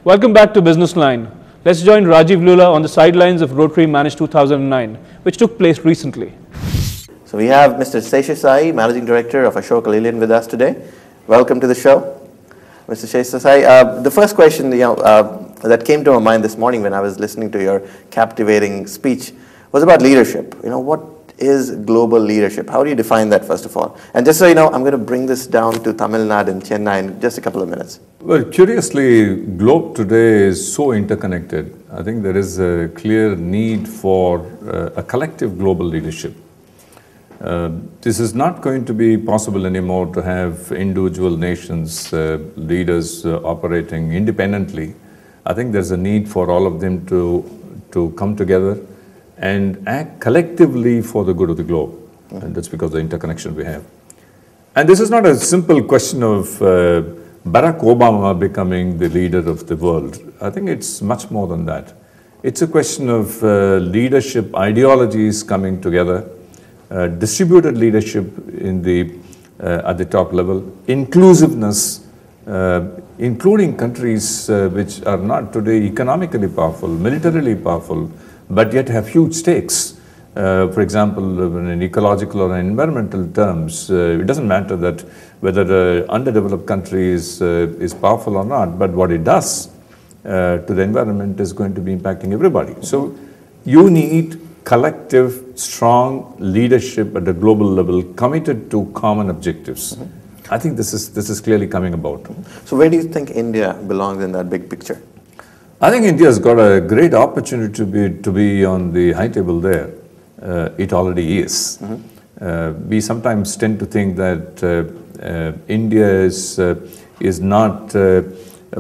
Welcome back to Businessline. Let's join Rajiv Lulla on the sidelines of Rotary Manage 2009, which took place recently. So we have Mr. Seshasai, Managing Director of Ashoka Leyland with us today. Welcome to the show. Mr. Seshasai, the first question that came to my mind this morning when I was listening to your captivating speech was about leadership. What is global leadership? How do you define that, first of all? And just so you know, I'm going to bring this down to Tamil Nadu and Chennai in just a couple of minutes. Well, curiously, globe today is so interconnected. I think there is a clear need for a collective global leadership. This is not going to be possible anymore to have individual nations, leaders operating independently. I think there's a need for all of them to come together and act collectively for the good of the globe. And that's because of the interconnection we have. And this is not a simple question of Barack Obama becoming the leader of the world. I think it's much more than that. It's a question of leadership ideologies coming together, distributed leadership at the top level, inclusiveness, including countries which are not today economically powerful, militarily powerful, but yet have huge stakes. For example, in ecological or environmental terms, it doesn't matter that whether the underdeveloped country is powerful or not, but what it does to the environment is going to be impacting everybody. So you need collective, strong leadership at a global level committed to common objectives. I think this is clearly coming about. So where do you think India belongs in that big picture? I think India's got a great opportunity to be on the high table there. It already is. We sometimes tend to think that India is not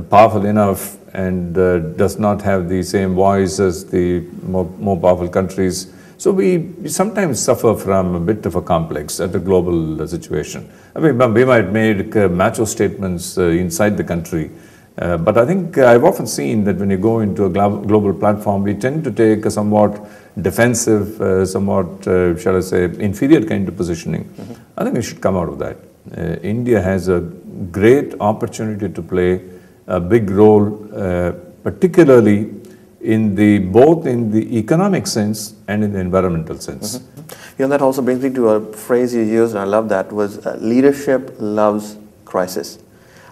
powerful enough and does not have the same voice as the more powerful countries. So we sometimes suffer from a bit of a complex at the global situation. I mean, we might make macho statements inside the country. But I think I've often seen that when you go into a global platform, we tend to take a somewhat defensive, somewhat, shall I say, inferior kind of positioning. I think we should come out of that. India has a great opportunity to play a big role, particularly both in the economic sense and in the environmental sense. That also brings me to a phrase you used, and I love that, was leadership loves crisis.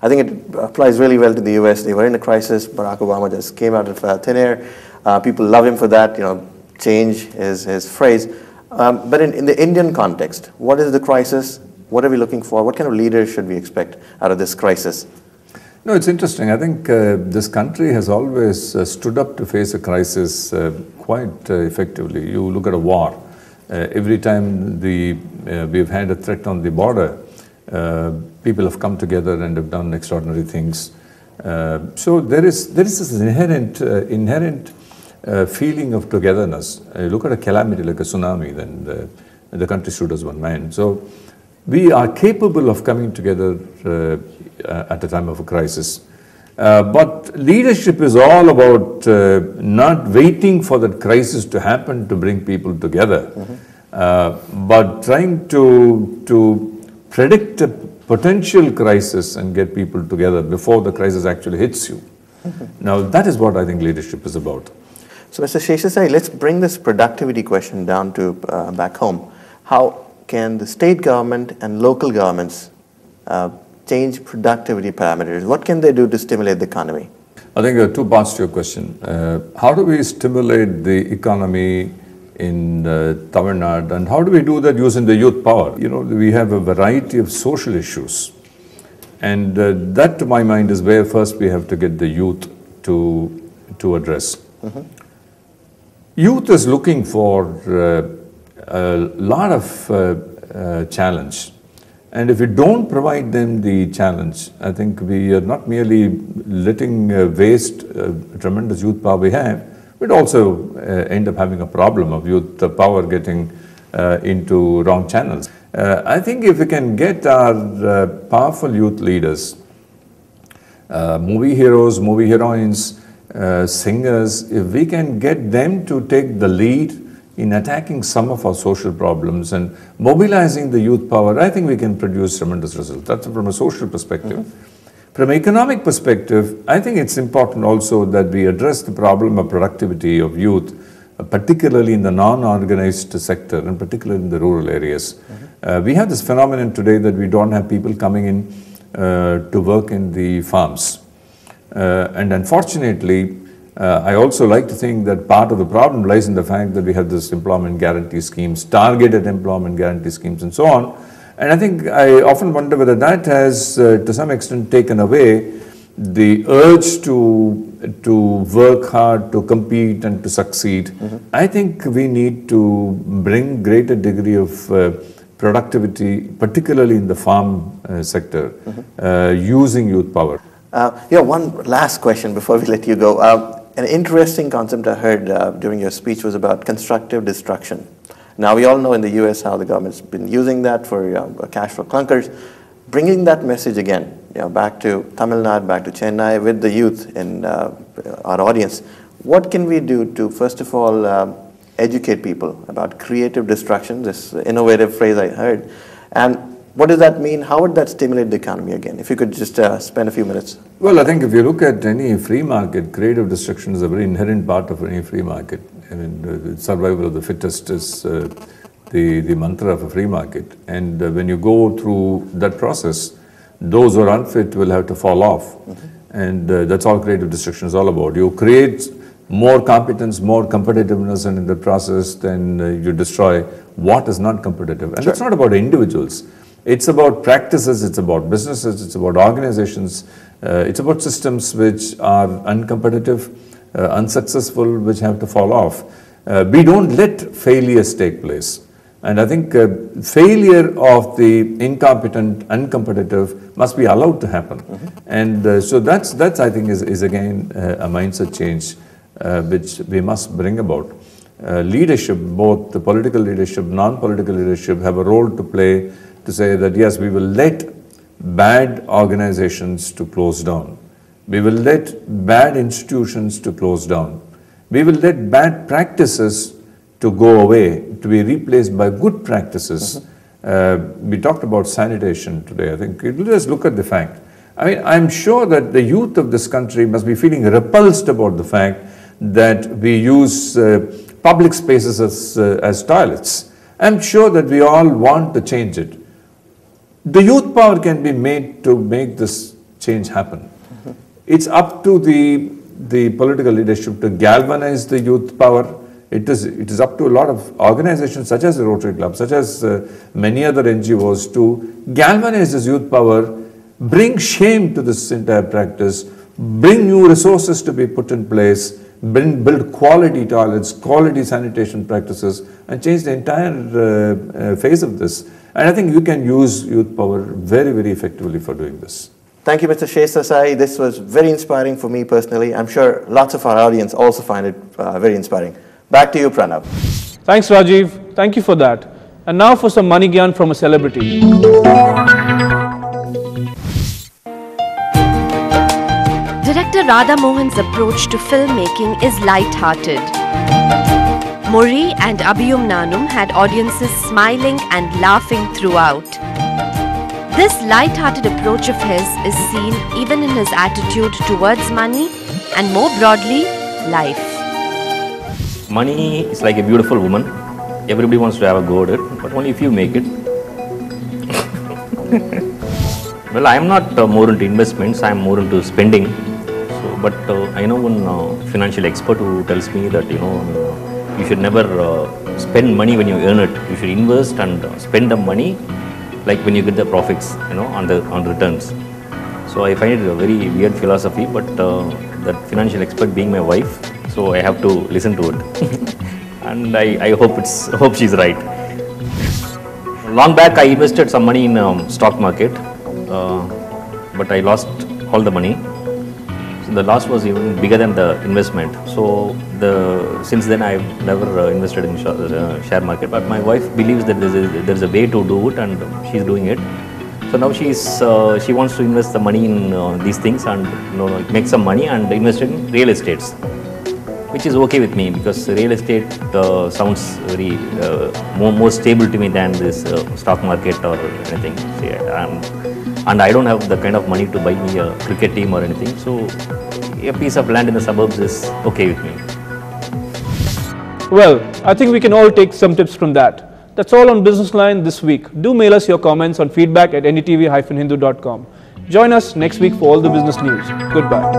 I think it applies really well to the US. They were in a crisis. Barack Obama just came out of thin air. People love him for that, change is his phrase. But in the Indian context, what is the crisis? What are we looking for? What kind of leaders should we expect out of this crisis? No, it's interesting. I think this country has always stood up to face a crisis quite effectively. You look at a war. Every time we've had a threat on the border, people have come together and have done extraordinary things. So there is this inherent feeling of togetherness. Look at a calamity like a tsunami, then the country stood as one man. So we are capable of coming together at a time of a crisis. But leadership is all about not waiting for that crisis to happen to bring people together, but trying to predict a potential crisis and get people together before the crisis actually hits you. Now, that is what I think leadership is about. So, Mr. Seshasai, let's bring this productivity question down to back home. How can the state government and local governments change productivity parameters? What can they do to stimulate the economy? I think there are two parts to your question. How do we stimulate the economy in Tamil Nadu, and how do we do that using the youth power? We have a variety of social issues, and that, to my mind, is where first we have to get the youth to address. Youth is looking for a lot of challenge, and if we don't provide them the challenge, I think we are not merely letting waste tremendous youth power we have. We'd also end up having a problem of youth power getting into wrong channels. I think if we can get our powerful youth leaders, movie heroes, movie heroines, singers, if we can get them to take the lead in attacking some of our social problems and mobilizing the youth power, I think we can produce tremendous results. That's from a social perspective. From an economic perspective, I think it's important also that we address the problem of productivity of youth, particularly in the non-organized sector and particularly in the rural areas. We have this phenomenon today that we don't have people coming in to work in the farms. And unfortunately, I also like to think that part of the problem lies in the fact that we have this employment guarantee schemes, targeted employment guarantee schemes and so on. And I think I often wonder whether that has to some extent taken away the urge to work hard, to compete and to succeed. I think we need to bring greater degree of productivity, particularly in the farm sector, using youth power. One last question before we let you go. An interesting concept I heard during your speech was about constructive destruction. Now, we all know in the US how the government's been using that for cash for clunkers. Bringing that message again, back to Tamil Nadu, back to Chennai, with the youth in our audience, what can we do to, first of all, educate people about creative destruction, this innovative phrase I heard, and what does that mean? How would that stimulate the economy again? If you could just spend a few minutes. Well, I think if you look at any free market, creative destruction is a very inherent part of any free market. I mean, the survival of the fittest is the mantra of a free market. And when you go through that process, those who are unfit will have to fall off. And that's all creative destruction is all about. You create more competence, more competitiveness, and in the process, then you destroy what is not competitive. And it's not about individuals. It's about practices, it's about businesses, it's about organizations, it's about systems which are uncompetitive, unsuccessful, which have to fall off. We don't let failures take place. And I think failure of the incompetent, uncompetitive must be allowed to happen. And so that's I think is again a mindset change which we must bring about. Leadership, both the political leadership, non-political leadership, have a role to play to say that yes, we will let bad organizations to close down. We will let bad institutions to close down. We will let bad practices to go away, to be replaced by good practices. We talked about sanitation today. I think let's look at the fact. I mean, I'm sure that the youth of this country must be feeling repulsed about the fact that we use public spaces as toilets. I'm sure that we all want to change it. The youth power can be made to make this change happen. It's up to the political leadership to galvanize the youth power. It is up to a lot of organizations such as the Rotary Club, such as many other NGOs to galvanize this youth power, bring shame to this entire practice, bring new resources to be put in place, build quality toilets, quality sanitation practices, and change the entire phase of this. And I think you can use youth power very, very effectively for doing this. Thank you, Mr. Shesasai. This was very inspiring for me personally. I'm sure lots of our audience also find it very inspiring. Back to you, Pranav. Thanks, Rajiv. Thank you for that. And now for some money gyan from a celebrity. Director Radha Mohan's approach to filmmaking is light-hearted. Muri and Abhiyum Nanum had audiences smiling and laughing throughout. This light-hearted approach of his is seen even in his attitude towards money and more broadly, life. Money is like a beautiful woman. Everybody wants to have a go at it, but only if you make it. Well, I am not more into investments, I am more into spending. So, but I know one financial expert who tells me that, you should never spend money when you earn it. You should invest and spend the money like when you get the profits, on the returns. So I find it a very weird philosophy, but that financial expert being my wife, so I have to listen to it. And I hope she's right. Long back I invested some money in stock market, but I lost all the money. So the loss was even bigger than the investment. So since then I've never invested in share market. But my wife believes that there's a way to do it, and she's doing it. So now she wants to invest the money in these things and make some money and invest in real estates, which is okay with me because real estate sounds very more stable to me than this stock market or anything. So, and I don't have the kind of money to buy me a cricket team or anything. So a piece of land in the suburbs is okay with me. Well, I think we can all take some tips from that. That's all on Businessline this week. Do mail us your comments on feedback@ndtv-hindu.com. Join us next week for all the business news. Goodbye.